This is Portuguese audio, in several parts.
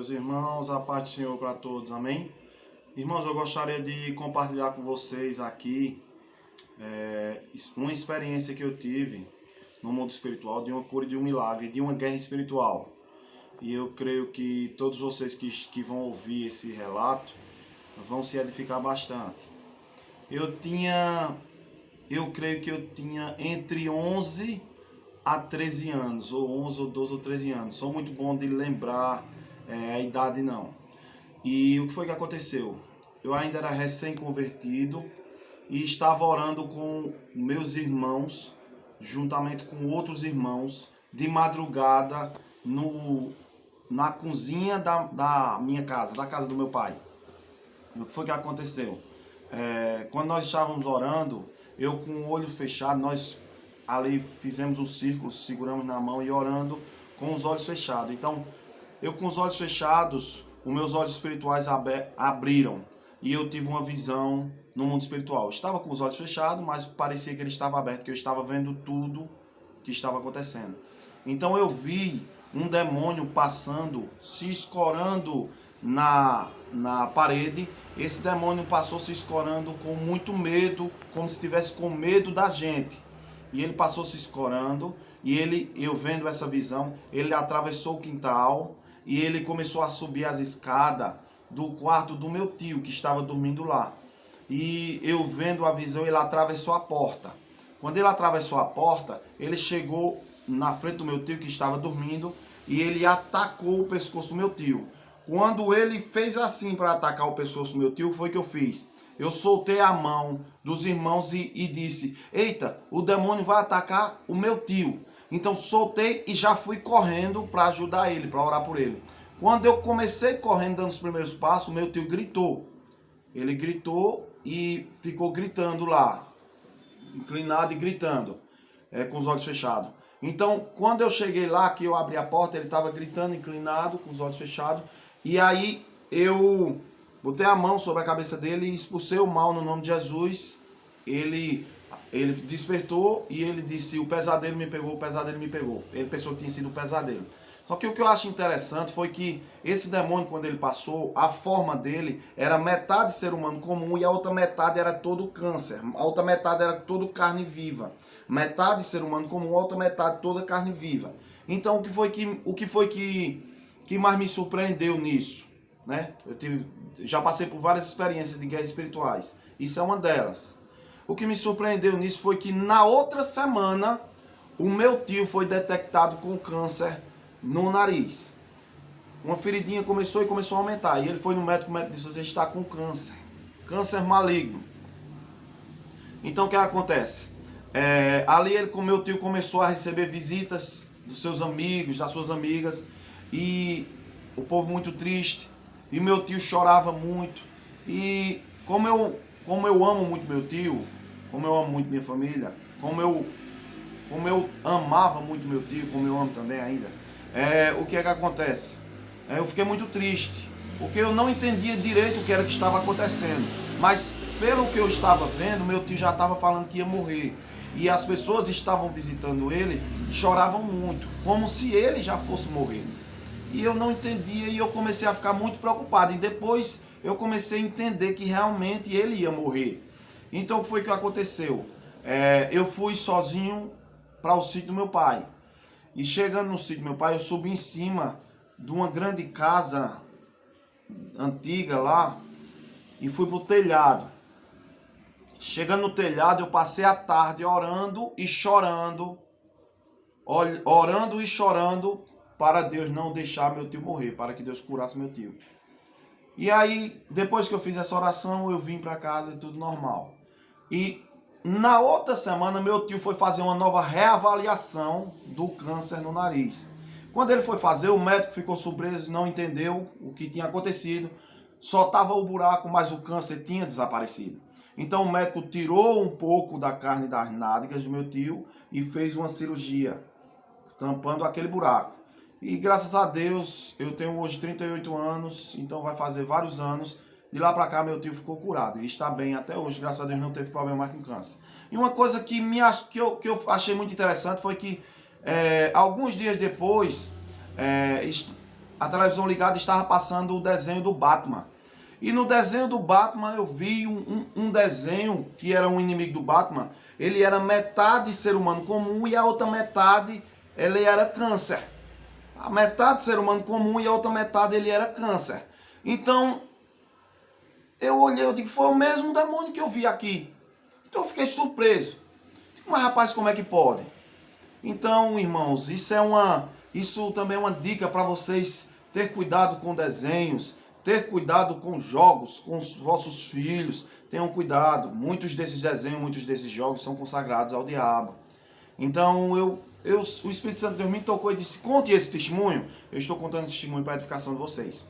meus irmãos, a paz do Senhor para todos, amém? Irmãos, eu gostaria de compartilhar com vocês aqui uma experiência que eu tive no mundo espiritual, de uma cura, de um milagre, de uma guerra espiritual. E eu creio que todos vocês que vão ouvir esse relato vão se edificar bastante. Eu creio que eu tinha entre 11 a 13 anos, ou 11, ou 12, ou 13 anos. Sou muito bom de lembrar a idade não. E o que foi que aconteceu? Eu ainda era recém-convertido e estava orando com meus irmãos, juntamente com outros irmãos, de madrugada na cozinha da minha casa, da casa do meu pai. E o que foi que aconteceu? Quando nós estávamos orando, eu com o olho fechado, nós ali fizemos um círculo, seguramos na mão e orando com os olhos fechados. Então, eu com os olhos fechados, os meus olhos espirituais abriram e eu tive uma visão no mundo espiritual. Eu estava com os olhos fechados, mas parecia que ele estava aberto, que eu estava vendo tudo que estava acontecendo. Então eu vi um demônio passando, se escorando na parede. Esse demônio passou se escorando com muito medo, como se estivesse com medo da gente. E ele passou se escorando, e eu vendo essa visão, ele atravessou o quintal e ele começou a subir as escadas do quarto do meu tio, que estava dormindo lá. E eu vendo a visão, ele atravessou a porta. Quando ele atravessou a porta, ele chegou na frente do meu tio, que estava dormindo, e ele atacou o pescoço do meu tio. Quando ele fez assim para atacar o pescoço do meu tio, foi o que eu fiz. Eu soltei a mão dos irmãos e disse: eita, o demônio vai atacar o meu tio. Então soltei e já fui correndo para ajudar ele, para orar por ele. Quando eu comecei correndo, dando os primeiros passos, o meu tio gritou. Ele gritou e ficou gritando lá, inclinado e gritando, com os olhos fechados. Então, quando eu cheguei lá, que eu abri a porta, ele estava gritando, inclinado, com os olhos fechados. E aí eu botei a mão sobre a cabeça dele e expulsei o mal no nome de Jesus. Ele despertou e ele disse: o pesadelo me pegou, o pesadelo me pegou. Ele pensou que tinha sido um pesadelo. Só que o que eu acho interessante foi que esse demônio, quando ele passou, a forma dele era metade ser humano comum e a outra metade era todo câncer. A outra metade era todo carne viva. Metade ser humano comum, a outra metade toda carne viva. Então o que foi que mais me surpreendeu nisso? Né? Já passei por várias experiências de guerras espirituais. Isso é uma delas. O que me surpreendeu nisso foi que na outra semana o meu tio foi detectado com câncer no nariz. Uma feridinha começou a aumentar. E ele foi no médico, o médico disse: você está com câncer. Câncer maligno. Então o que acontece? Ali ele, com meu tio, começou a receber visitas dos seus amigos, das suas amigas. E o povo muito triste. E meu tio chorava muito. E como eu amo muito meu tio, como eu amo muito minha família, como eu amava muito meu tio, como eu amo também ainda, o que é que acontece? Eu fiquei muito triste, porque eu não entendia direito o que era que estava acontecendo. Mas pelo que eu estava vendo, meu tio já estava falando que ia morrer. E as pessoas estavam visitando ele, choravam muito, como se ele já fosse morrer. E eu não entendia e eu comecei a ficar muito preocupado. E depois eu comecei a entender que realmente ele ia morrer. Então o que foi que aconteceu? Eu fui sozinho para o sítio do meu pai. E chegando no sítio do meu pai, eu subi em cima de uma grande casa antiga lá e fui para o telhado. Chegando no telhado, eu passei a tarde orando e chorando. Orando e chorando para Deus não deixar meu tio morrer, para que Deus curasse meu tio. E aí, depois que eu fiz essa oração, eu vim para casa e tudo normal. E na outra semana, meu tio foi fazer uma nova reavaliação do câncer no nariz. Quando ele foi fazer, o médico ficou surpreso, não entendeu o que tinha acontecido. Só estava o buraco, mas o câncer tinha desaparecido. Então o médico tirou um pouco da carne das nádegas do meu tio e fez uma cirurgia, tampando aquele buraco. E graças a Deus, eu tenho hoje 38 anos, então vai fazer vários anos. De lá para cá, meu tio ficou curado e está bem até hoje, graças a Deus, não teve problema mais com câncer. E uma coisa que eu achei muito interessante foi que alguns dias depois, a televisão ligada, estava passando o desenho do Batman. E no desenho do Batman eu vi um desenho que era um inimigo do Batman. Ele era metade ser humano comum e a outra metade ele era câncer. A metade ser humano comum e a outra metade ele era câncer. Então eu olhei, eu digo, foi o mesmo demônio que eu vi aqui. Então eu fiquei surpreso. Mas rapaz, como é que pode? Então, irmãos, isso também é uma dica para vocês ter cuidado com desenhos, ter cuidado com jogos, com os vossos filhos. Tenham cuidado. Muitos desses desenhos, muitos desses jogos são consagrados ao diabo. Então, o Espírito Santo de Deus me tocou e disse, conte esse testemunho. Eu estou contando esse testemunho para a edificação de vocês.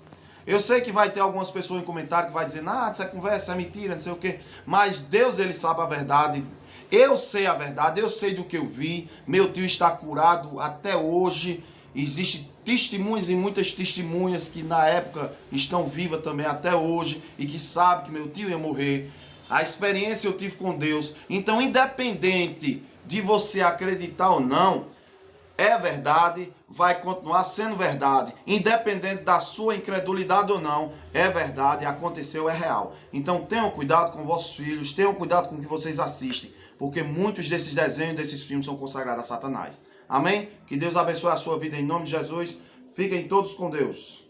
Eu sei que vai ter algumas pessoas em comentário que vai dizer, isso é conversa, é mentira, não sei o quê. Mas Deus, ele sabe a verdade. Eu sei a verdade, eu sei do que eu vi. Meu tio está curado até hoje. Existem testemunhas e muitas testemunhas que na época estão vivas também até hoje e que sabem que meu tio ia morrer. A experiência eu tive com Deus. Então, independente de você acreditar ou não, é verdade, vai continuar sendo verdade. Independente da sua incredulidade ou não, é verdade, aconteceu, é real. Então tenham cuidado com vossos filhos, tenham cuidado com o que vocês assistem, porque muitos desses desenhos, desses filmes são consagrados a Satanás. Amém? Que Deus abençoe a sua vida em nome de Jesus. Fiquem todos com Deus.